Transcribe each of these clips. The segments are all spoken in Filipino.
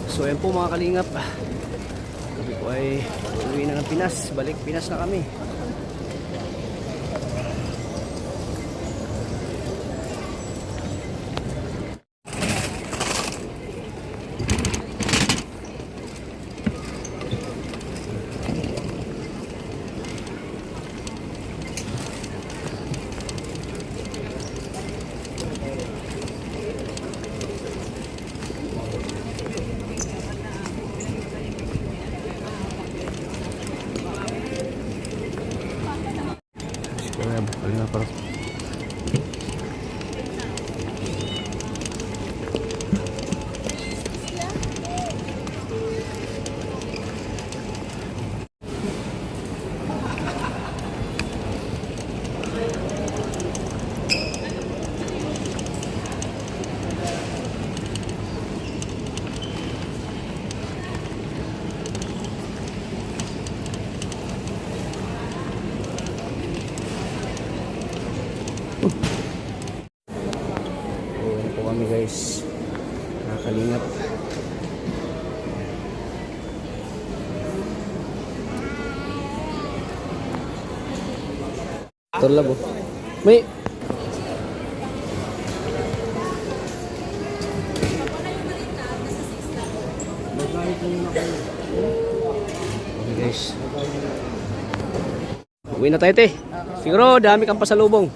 So ayan po mga kalingap, kami po ay uwi na ng Pinas. Balik Pinas na kami. Uwi po kami guys, nakakalingap. Torlabo may okay guys, uwi na tayo te. Siguro dami kang pasalubong.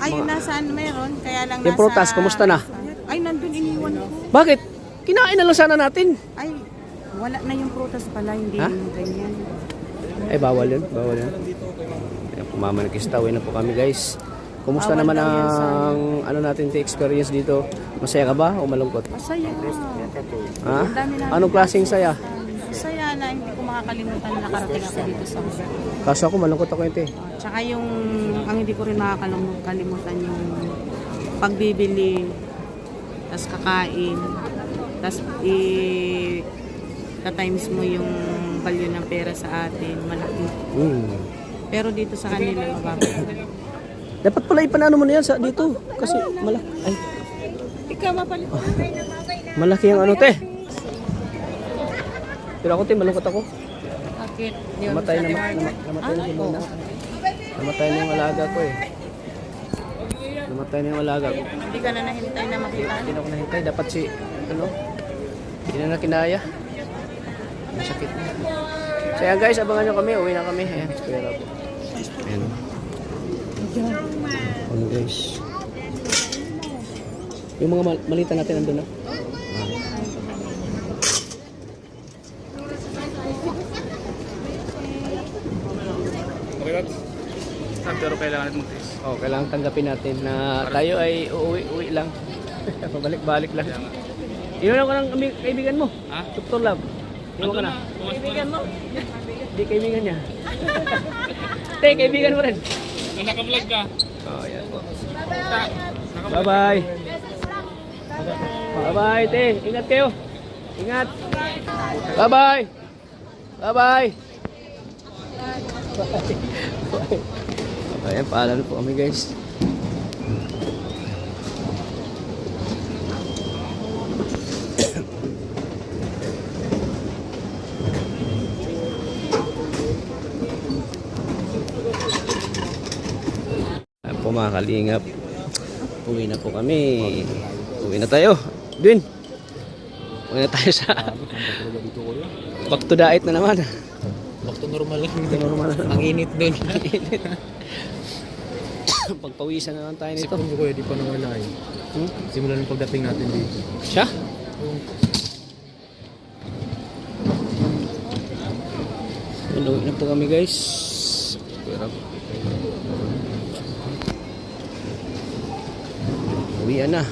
Ay, nasaan meron? Kaya lang Yung prutas, kumusta na? Ay, nandun iniwan ko. Bakit? Kinain na lang sana natin. Ay, wala na yung prutas pala, hindi Ha? yung ganyan. Ay, bawal yun. Bawal yun. Ayan, pumamanakista. Uwi na po kami guys. Kumusta Bawal naman daw yan ang ano natin experience dito? Masaya ka ba o malungkot? Masaya. Ha? Ang dami namin Anong klaseng saya? Masaya na, hindi ko makakalimutan na nakarating ako dito sa Husay. Kaso ako malungkot ako yun te. Tsaka yung, ang hindi ko rin makakalimutan yung pagbibili, tas kakain, tas times mo yung value ng pera sa atin, malaki. Pero dito sa kanila, mababa. Dapat pala ipanano mo na yan sa dito. Kasi malaki. Ay, Ikaw mapalit. malaki ang ano te. Pero ako te, malungkot ako. Bakit? Namatay na si Mona. Namatay na yung alaga ko eh. Namatay na yung alaga ko. Hindi ka na nahintay na makita. Hindi na ako nahintay. Dapat si, ano, hindi na kinaya. Ang sakit na. So yan guys, abangan nyo kami. Uwi na kami. Ayan, si Kuya Rabo. Ayan. Ayan guys. Yung mga malita natin nandun na. Pero kailangan natin mag-test. Oh, kailangan tanggapin natin na tayo ay uuwi lang. Pabalik-balik lang. Iwan ko ng kaibigan mo. Ha? Dr. Love. Iwan ka na. Kaibigan mo? Hindi kaibigan niya. Te, kaibigan mo rin. Naka-vlog ka. Oh, yan po. Naka-vlog. Bye-bye. Bye-bye, te. Ingat kayo. Ingat. Bye-bye. Bye-bye. Bye. Ayan, paalam na po kami guys. Ayan po mga kalingap. Uwi na po kami. Uwi na tayo. Dun. Uwi na tayo sa back to diet na naman. Back to normal lang. Normal na. Ang init dun. Pagpawisan na lang tayo nito. Sipon ko kuya, di pa nawala eh. Simula ng pagdating natin dito. Siya? Uwi na po kami guys. Pero uwian na.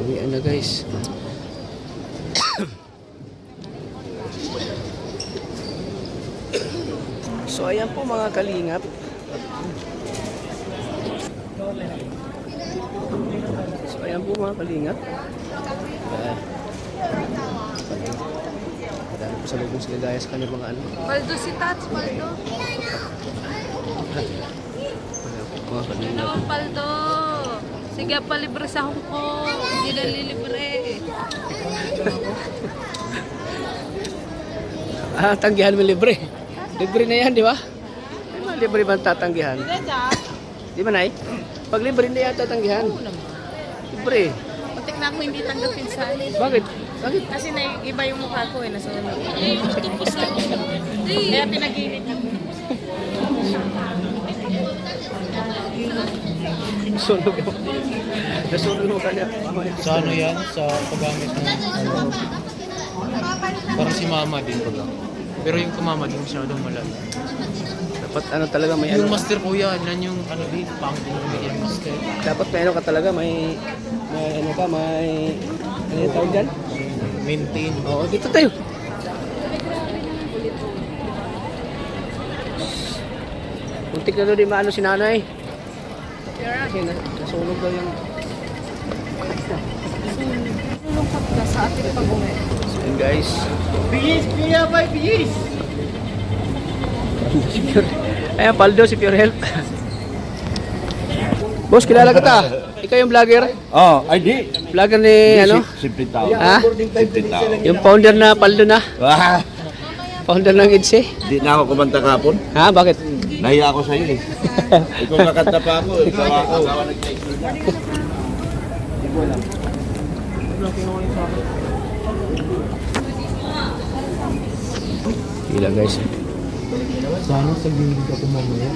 Uwian na guys. So ayan po mga kalingap. So ayan po mga kalingap. Madami po sa lubong sila gaya sa kanyang mga ano. Paldo si Tats, Paldo. Mga kalingap. Ano, Paldo? Sige, palibre sa Hong Kong. Hindi na lilibre. tanggihan mo libre. Libre na yan, di ba? Di ba libre ba ang tatanggihan? Di ba, Nay? Pag libre na yan tatanggihan. Libre. Muntik na ako hindi tanggapin sa akin. Bakit? Bakit? Kasi iba yung mukha ko eh, nasunod. Kaya pinagilit ako. Nasunog mo. Nasunog mo kanya. Sa ano yan? Sa paggamit ng parang si mama din pag. Pero yung kumama din masyadong malala. Dapat ano talaga may Yung ano. master po yan yung ano din, pang din yung master. Dapat may ano ka talaga, may ano ka, may ano yung tawag dyan? Maintain. Oo, dito tayo. Muntik na doon di maano si nanay. Kasi nasunog daw yung... Nulungkot ka sa ating pag-uwi. So yun guys. Bigis! Kaya ba? Bigis! Ayan, Paldo, si Pure Health. Boss, kilala kita. Ikaw yung vlogger? Oh, ay di. Vlogger ni ano? Simple tao. Ha? Simple tao. Yung founder na Paldo na? Ah, Founder ng EDSE? di na ako kumanta kapon. Ha? Bakit? Nahiya ako sa iyo eh. Ikaw nakanta pa ako, ikaw ako. Hila guys. Sana sa gilid ako mamaya.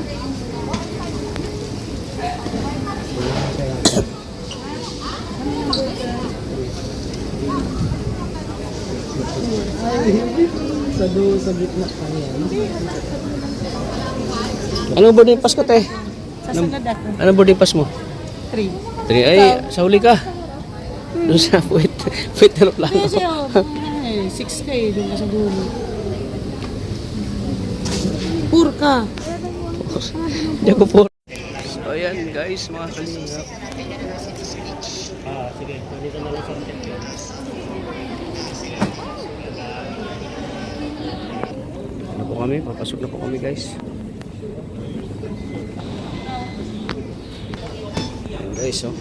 Sa gitna pa yan. Anong boarding pass ko, te? Sasunod ako. Anong boarding pass mo? 3. 3. Ay, sa huli ka. Doon sa puwit na plano. Kasi oh, 6K doon ka sa dulo. Pur ka. Hindi ako po. So, ayan guys, mga kalingap. Sige, dito na lang sa Ano po kami? Papasok na po kami guys. Ayan guys, oh.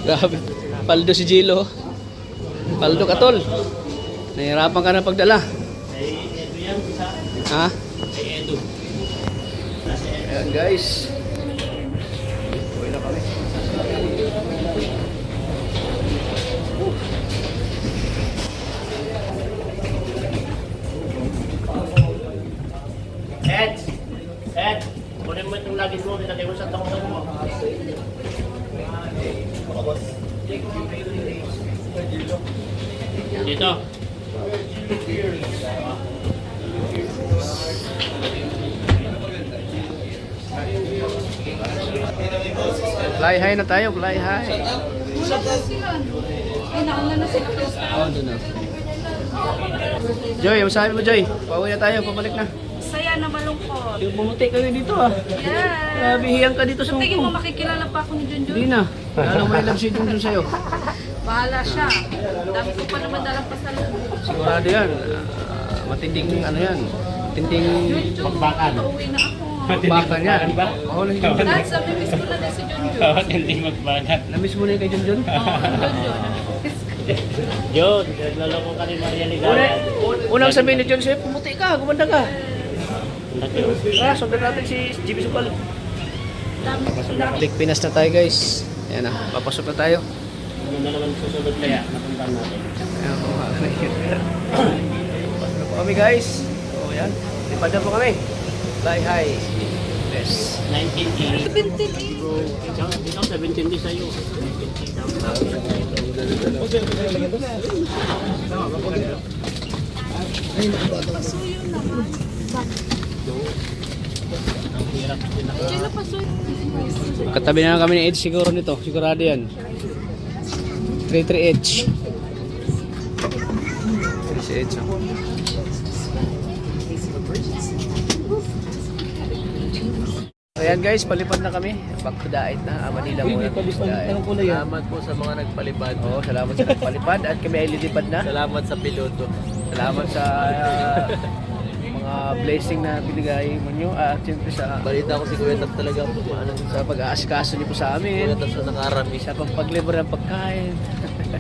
Grabe. Paldo si Gilo. Paldo katol. Nahirapan ka na pagdala. Ha? Ayan guys. Uwi na kami. Ed, kunin mo itong lagis mo, nilagay mo sa tongtong mo. Dito. Fly high na tayo, fly high. Oh, doon na. Joy, ang sabi mo Joy? Pauwi na tayo, pabalik na. Saya na malungkot. Yung pumuti kayo dito ah. Yes. Grabe, hiyang ka dito sa Sa tingin mo Hong Kong. makikilala pa ako ni Junjun? Hindi na. Lalo may love si Junjun sa'yo. Bahala siya. Dami ko pa naman dalang pasalubong. Sigurado yan. Matinding ano yan. Matinding Pagbakan. Pauwi na ako. bakbakan yan. Oo, na si Junjun. Dahil sabi miss ko na din si Junjun. Hindi magbanat. Namiss mo na yung kay Junjun? Yun, nagloloko ka ni Maria Ligaya. Unang sabihin ni John sa'yo, pumuti ka, gumanda ka. Ah, sundan natin si GB Supal. Balik Pinas na tayo guys. Ayan na, papasok na tayo. Ano na naman susunod kaya, napuntahan natin. Ayan po, pasok na po kami guys. So, ayan, lipad na po kami. Fly high. Yes. 1980. Ikaw, 17 din sa'yo. Katabi na lang kami ni Edge siguro nito. Sigurado yan. 33 Edge. Si Edge. Oh. Ayan guys, palipad na kami. Back to Dait na. Manila muna. Salamat po sa mga nagpalipad. Oo, salamat sa palipad at kami ay lilipad na. Salamat sa piloto. Salamat sa mga blessing na binigay mo nyo. At siyempre sa Balita ko si Kuya Tab talaga po. Ano, sa pag-aasikaso niyo po sa Kuya amin. Tab sa nakarami. Sa pagpaglibre ng pagkain.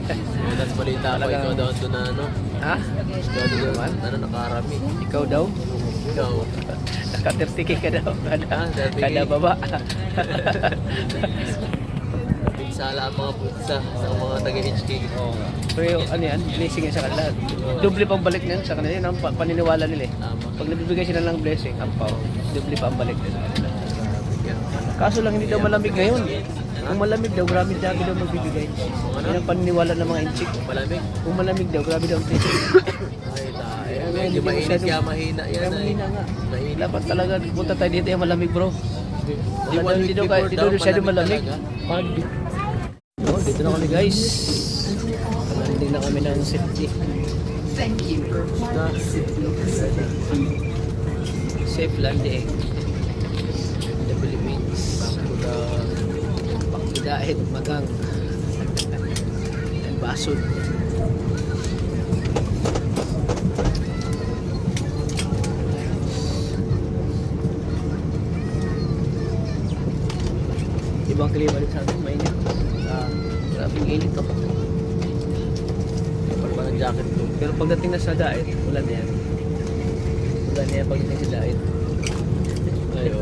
Kuya Tab balita ko. Talagang- Ikaw daw doon na ano. Ha? Ikaw daw doon na nakarami. Ikaw daw? Ikaw. Naka-30K ka daw. Ah, 30K. Kada baba. Pinsala ang mga putsa sa mga taga-HK. So yung ano yan, blessing yan sa kanila. Doble pang balik niyan sa kanila. Yun ang paniniwala nila eh. Tama. Pag nabibigay sila ng blessing, ampaw, doble pa ang balik nila. Kaso lang hindi daw malamig ngayon. Kung malamig daw, grabe daw magbibigay. Yan ang paniniwala ng mga inchik. Malamig. Kung malamig daw, grabe daw ang blessing. Ay, tayo. Hindi mainit kaya mahina yan. Kaya mahina nga. Mahina. Dapat talaga punta tayo dito yung malamig bro. Di one week before daw, masyado malamig. talaga. Oh, dito na kami guys. Landing na kami ng safety. Safe landing. The Philippines. Pakidahit, Magang. And Basod. Ibang klima rin sa atin, mainit. Grabing init to. Pag mga jacket ko. Pero pagdating na sa Dait, wala na yan. Wala na yan pagdating sa Dait. Ayo.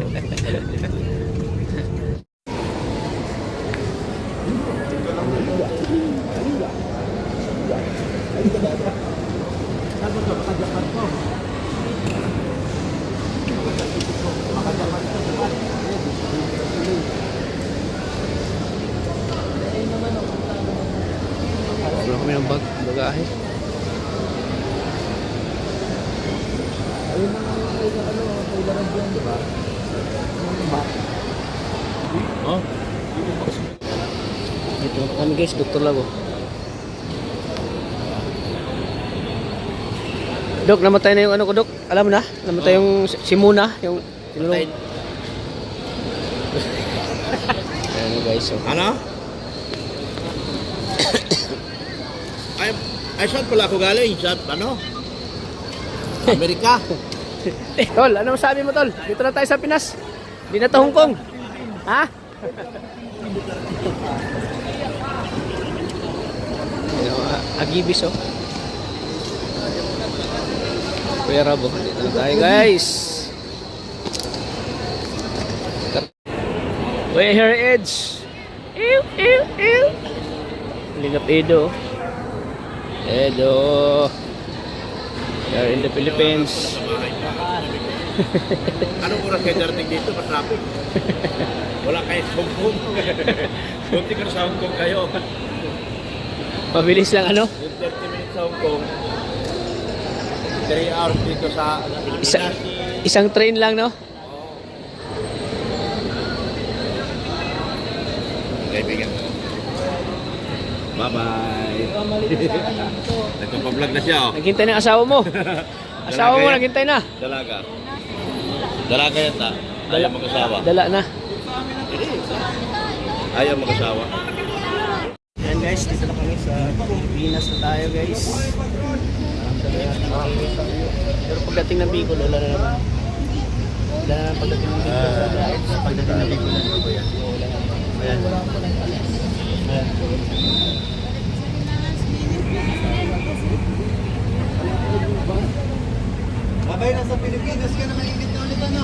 Wala kami ng bagahe. Oh? Dito na kami guys, Dr. Lago. Dok, namatay na yung ano ko, Dok. Alam mo na? Namatay yung si Muna. Yung tinulong. Ayan guys, so. Ano? ay saan pala ako galing? Saan, ano? Amerika. Tol, ano masabi mo, Tol? Dito na tayo sa Pinas. Di na to Hong Kong. Ha? Agibis, oh. Kuya Rabo, dito na tayo, guys. Kuya Heritage. Ew, ew, ew. Lingap Edo. Edo. We are in the Philippines. Anong oras kayo darating dito? Matrapik. Wala kayo sa Hong Kong. Kunti ka sa Hong Kong kayo. Mabilis lang, ano? Yung 30 minutes sa Hong Kong. 3 hours dito sa Pilipinas. Isang train lang, no? Kaibigan. Bye-bye. Nagpapablog na siya, oh. Naghintay na yung asawa mo. Asawa mo, naghintay na. Dalaga. Dalaga yata. Ayaw mag-asawa. Dala na. Ayaw mag-asawa. Ayan guys, dito na kami sa Pilipinas na tayo guys. Pero pagdating ng Bicol, wala na naman. Wala na naman pagdating ng Bicol. Pagdating ng Bicol, wala na naman. Ayan. Abay, nasa Pilipinas ka na mainit na ulit ano?